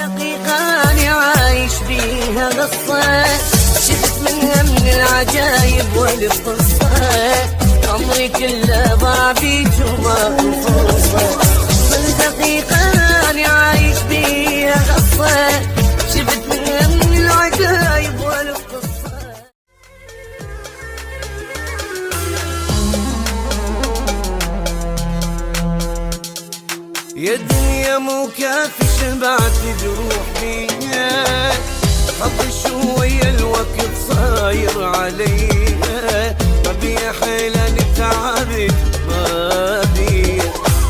دقيقة أنا عايش بيها قصة، شفت منها من العجايب والقصة، عمري كله ضاع بيك وما فرصة. كل دقيقة أنا عايش بيها قصة، شفت منها من العجايب والقصة. يا دنيا مو كافي شبعت جروح بيها، حط شوية الوقت صاير عليها، ما بيا حيلة تعبت ما بيا.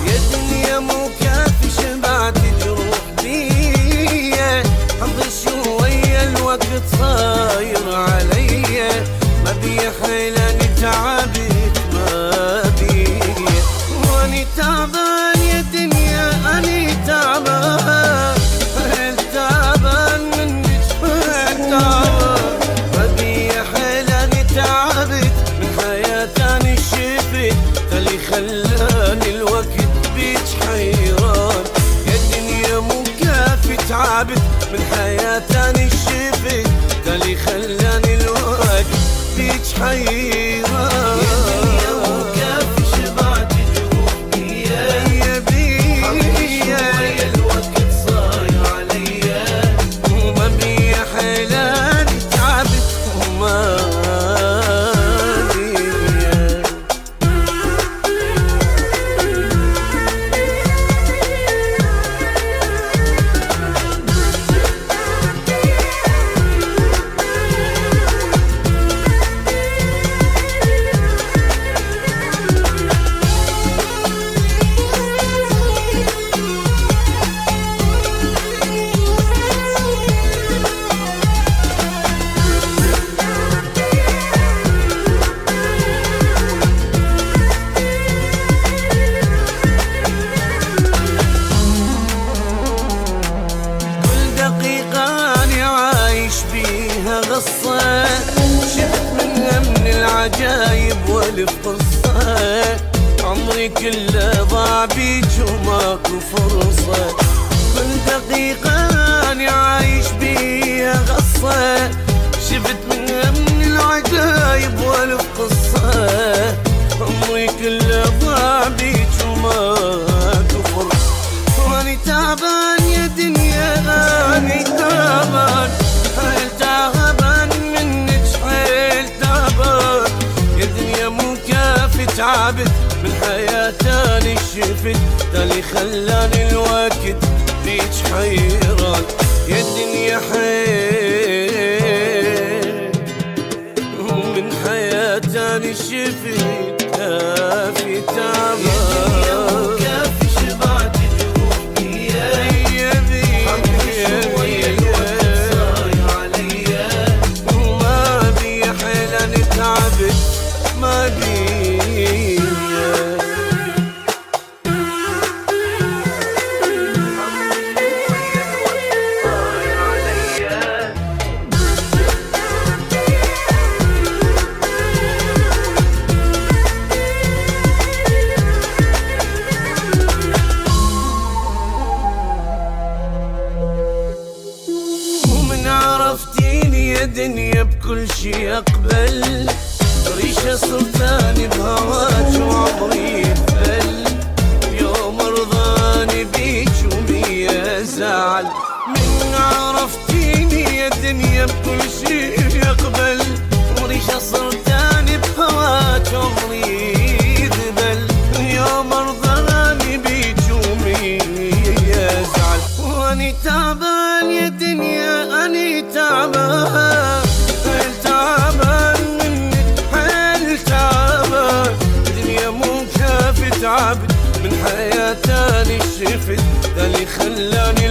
يا دنيا مو كافي شبعت جروح بيها، حط شوية الوقت صاير عليا، ما بيا حيلة تعبت ما بيا. واني تعبان يا دنيا أني تعبان، تعبان منك تعبان، بدي حيلاني تعبت من حياتي شفت، اللي خلاني الوقت بيك حيران. يا الدنيا مو كافي تعبت من حياتي شفت، اللي خلاني الوقت بيك حيران. قصة شفت منها من العجايب والقصة، عمري كله ضاع بيك وماكو فرصة. كل دقيقة أنا عايش بيها قصة، شفت منها من العجايب والقصة، عمري كله ضاع بيك وماكو فرصة. وأني تعبان يا دنيا أني تعبان، تعبت من حياتي شفت، اللي خلاني الوقت بيك حيران. يا الدنيا حيل من حياتي شفت، كافي تعبان كافي شبعت جروح بيا، شوية الوقت صاير عليا، وما بيا حيلة تعبت ما بيا. ومن عرفتيني يا دنيا بكل شي أقبل، ريشة سلطاني بهواك وعمري يفل، يوم رضاني بيك ومية زعل. من عرفتيني يا دنيا بكل شي يقبل، وريشة سلطاني بهواك وعمري يذبل، يوم رضاني بيك ومية زعل. واني تعبان يا دنيا أني تعبان، تعبت من حياتي شفت، اللي خلاني